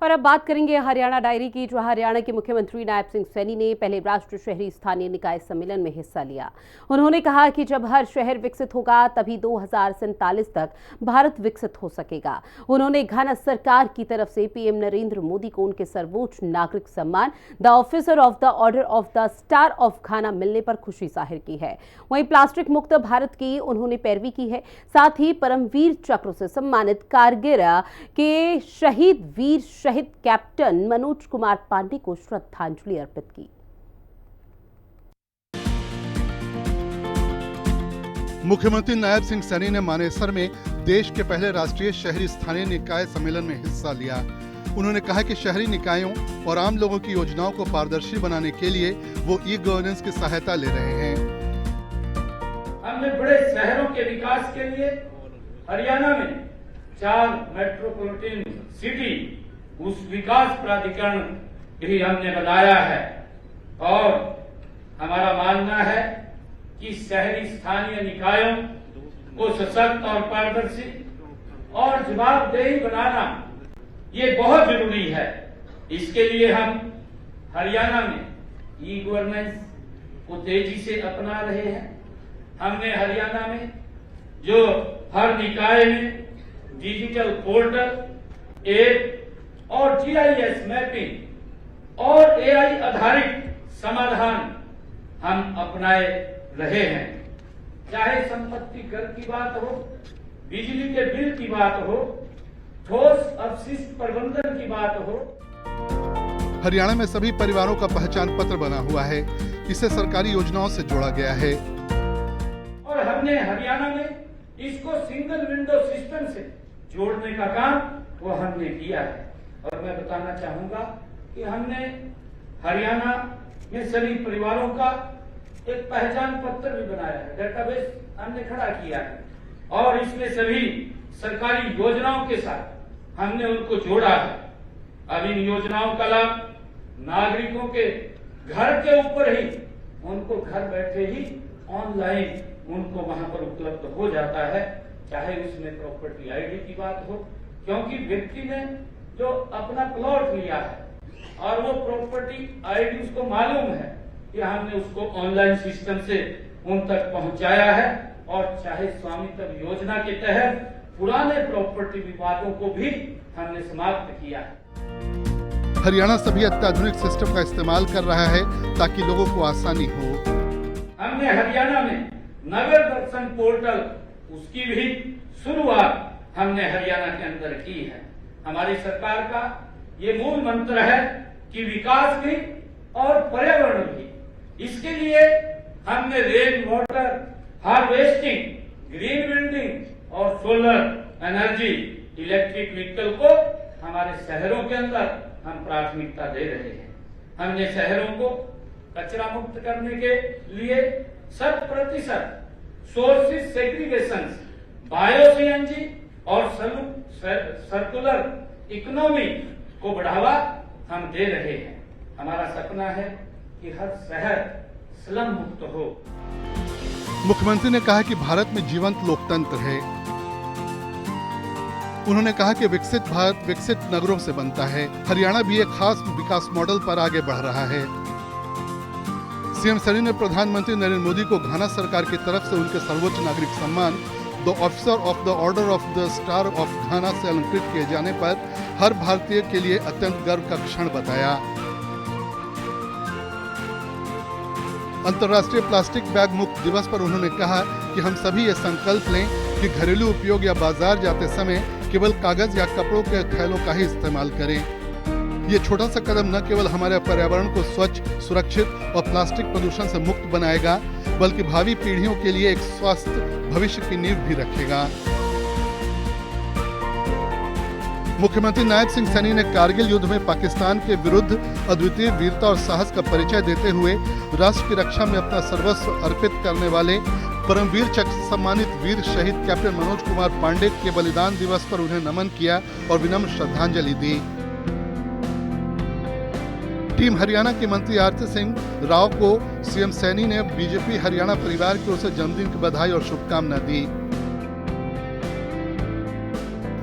और अब बात करेंगे हरियाणा डायरी की, जो हरियाणा के मुख्यमंत्री नायब सिंह सैनी ने पहले राष्ट्रीय शहरी स्थानीय निकाय सम्मेलन में हिस्सा लिया। उन्होंने कहा कि जब हर शहर विकसित होगा तभी 2047 तक भारत विकसित हो सकेगा। उन्होंने घाना सरकार की तरफ से पीएम नरेंद्र मोदी को उनके सर्वोच्च नागरिक सम्मान the officer of the order of the star of घाना मिलने पर खुशी जाहिर की है। वहीं प्लास्टिक मुक्त भारत की उन्होंने पैरवी की है। साथ ही परमवीर चक्र से सम्मानित कारगिल के शहीद वीर शहीद कैप्टन मनोज कुमार पांडे को श्रद्धांजलि अर्पित की। मुख्यमंत्री नायब सिंह सैनी ने मानेसर में देश के पहले राष्ट्रीय शहरी स्थानीय निकाय सम्मेलन में हिस्सा लिया। उन्होंने कहा कि शहरी निकायों और आम लोगों की योजनाओं को पारदर्शी बनाने के लिए वो ई गवर्नेंस की सहायता ले रहे हैं। हमने बड़े शहरों के विकास के लिए हरियाणा में 4 मेट्रोपॉलिटन सिटी उस विकास प्राधिकरण भी हमने बनाया है और हमारा मानना है कि शहरी स्थानीय निकायों को सशक्त और पारदर्शी और जवाबदेही बनाना ये बहुत जरूरी है। इसके लिए हम हरियाणा में ई गवर्नेंस को तेजी से अपना रहे हैं। हमने हरियाणा में जो हर निकाय में डिजिटल पोर्टल, ऐप और GIS मैपिंग और AI आधारित समाधान हम अपनाए रहे हैं। चाहे संपत्ति कर की बात हो, बिजली के बिल की बात हो, ठोस अपशिष्ट प्रबंधन की बात हो। हरियाणा में सभी परिवारों का पहचान पत्र बना हुआ है। इसे सरकारी योजनाओं से जोड़ा गया है और हमने हरियाणा में इसको सिंगल विंडो सिस्टम से जोड़ने का काम वो हमने किया है। और मैं बताना चाहूंगा कि हमने हरियाणा में सभी परिवारों का एक पहचान पत्र भी बनाया है, डेटाबेस हमने खड़ा किया है और इसमें सभी सरकारी योजनाओं के साथ हमने उनको जोड़ा है। अब इन योजनाओं का लाभ नागरिकों के घर के ऊपर ही उनको घर बैठे ही ऑनलाइन उनको वहां पर उपलब्ध हो जाता है। चाहे उसमें प्रॉपर्टी आईडी की बात हो, क्योंकि व्यक्ति ने जो अपना प्लॉट लिया है और वो प्रॉपर्टी आईडी उसको मालूम है कि हमने उसको ऑनलाइन सिस्टम से उन तक पहुंचाया है। और चाहे स्वामित्व योजना के तहत पुराने प्रॉपर्टी विवादों को भी हमने समाप्त किया है। हरियाणा सभी अत्याधुनिक सिस्टम का इस्तेमाल कर रहा है ताकि लोगों को आसानी हो। हमने हरियाणा में नगर दर्शन पोर्टल उसकी भी शुरुआत हमने हरियाणा के अंदर की है। हमारी सरकार का ये मूल मंत्र है कि विकास भी और पर्यावरण भी। इसके लिए हमने rain water harvesting, green building और सोलर एनर्जी, इलेक्ट्रिक व्हीकल को हमारे शहरों के अंदर हम प्राथमिकता दे रहे हैं। हमने शहरों को कचरा मुक्त करने के लिए 100% सोर्सेज सेग्रीगेशन, बायो CNG और सर्कुलर इकोनॉमी को बढ़ावा हम दे रहे हैं। हमारा सपना है कि हर शहर स्लम मुक्त हो। मुख्यमंत्री ने कहा कि भारत में जीवंत लोकतंत्र है। उन्होंने कहा कि विकसित भारत विकसित नगरों से बनता है। हरियाणा भी एक खास विकास मॉडल पर आगे बढ़ रहा है। सीएम सैनी ने प्रधानमंत्री नरेंद्र मोदी को घाना सरकार की तरफ से उनके सर्वोच्च नागरिक सम्मान the officer of the order of the star of घाना से अलंकृत किए जाने पर हर भारतीय के लिए अत्यंत गर्व का क्षण बताया। अंतर्राष्ट्रीय प्लास्टिक बैग मुक्त दिवस पर उन्होंने कहा कि हम सभी ये संकल्प लें कि घरेलू उपयोग या बाजार जाते समय केवल कागज या कपड़ों के थैलों का ही इस्तेमाल करें। ये छोटा सा कदम न केवल हमारे पर्यावरण को स्वच्छ, सुरक्षित और प्लास्टिक प्रदूषण से मुक्त बनाएगा, बल्कि भावी पीढ़ियों के लिए एक स्वस्थ भविष्य की नींव भी रखेगा। मुख्यमंत्री नायब सिंह सैनी ने कारगिल युद्ध में पाकिस्तान के विरुद्ध अद्वितीय वीरता और साहस का परिचय देते हुए राष्ट्र की रक्षा में अपना सर्वस्व अर्पित करने वाले परमवीर चक्र से सम्मानित वीर शहीद कैप्टन मनोज कुमार पांडे के बलिदान दिवस पर उन्हें नमन किया और विनम्र श्रद्धांजलि दी। टीम हरियाणा के मंत्री आरती सिंह राव को सीएम सैनी ने बीजेपी हरियाणा परिवार की ओर से जन्मदिन की बधाई और शुभकामना दी।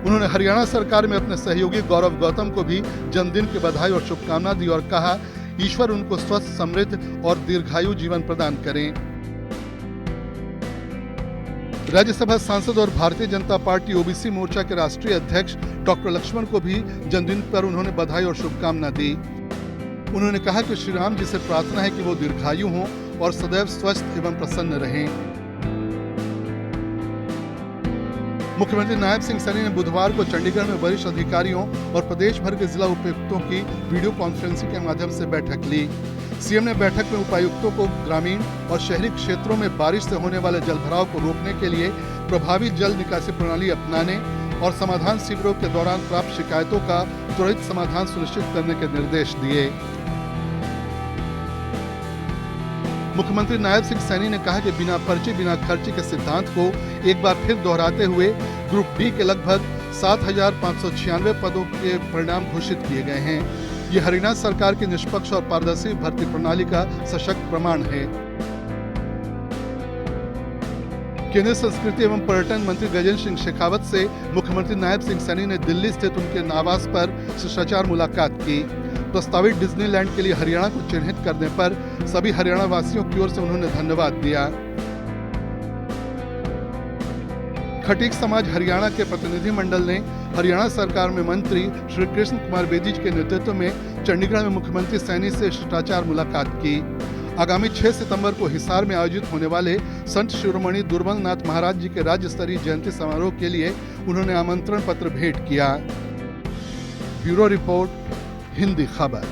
उन्होंने हरियाणा सरकार में अपने सहयोगी गौरव गौतम को भी जन्मदिन की बधाई और शुभकामना दी और कहा, ईश्वर उनको स्वस्थ, समृद्ध और दीर्घायु जीवन प्रदान करें। राज्यसभा सांसद और भारतीय जनता पार्टी ओबीसी मोर्चा के राष्ट्रीय अध्यक्ष डॉक्टर लक्ष्मण को भी जन्मदिन पर उन्होंने बधाई और शुभकामना दी। उन्होंने कहा कि श्री राम जी से प्रार्थना है कि वो दीर्घायु हों और सदैव स्वस्थ एवं प्रसन्न रहें। मुख्यमंत्री नायब सिंह सैनी ने बुधवार को चंडीगढ़ में वरिष्ठ अधिकारियों और प्रदेश भर के जिला उपायुक्तों की वीडियो कॉन्फ्रेंसिंग के माध्यम से बैठक ली। सीएम ने बैठक में उपायुक्तों को ग्रामीण और शहरी क्षेत्रों में बारिश से होने वाले जलभराव को रोकने के लिए प्रभावी जल निकासी प्रणाली अपनाने और समाधान शिविरों के दौरान प्राप्त शिकायतों का त्वरित समाधान सुनिश्चित करने के निर्देश दिए। मुख्यमंत्री नायब सिंह सैनी ने कहा कि बिना पर्ची बिना खर्ची के सिद्धांत को एक बार फिर दोहराते हुए ग्रुप डी के लगभग 7,596 पदों के परिणाम घोषित किए गए हैं। ये हरियाणा सरकार की निष्पक्ष और पारदर्शी भर्ती प्रणाली का सशक्त प्रमाण है। केंद्रीय संस्कृति एवं पर्यटन मंत्री गजेंद्र सिंह शेखावत से मुख्यमंत्री नायब सिंह सैनी ने दिल्ली स्थित उनके आवास पर शिष्टाचार मुलाकात की। प्रस्तावित डिज्नीलैंड के लिए हरियाणा को चिन्हित करने पर सभी हरियाणा वासियों की ओर से उन्होंने धन्यवाद दिया। खटीक समाज हरियाणा के प्रतिनिधि मंडल ने हरियाणा सरकार में मंत्री श्री कृष्ण कुमार बेदी के नेतृत्व में चंडीगढ़ में मुख्यमंत्री सैनी से शिष्टाचार मुलाकात की। आगामी 6 सितंबर को हिसार में आयोजित होने वाले संत शिरोमणि दुर्बल नाथ महाराज जी के राज्य स्तरीय जयंती समारोह के लिए उन्होंने आमंत्रण पत्र भेंट किया। ब्यूरो रिपोर्ट, हिंदी खबर।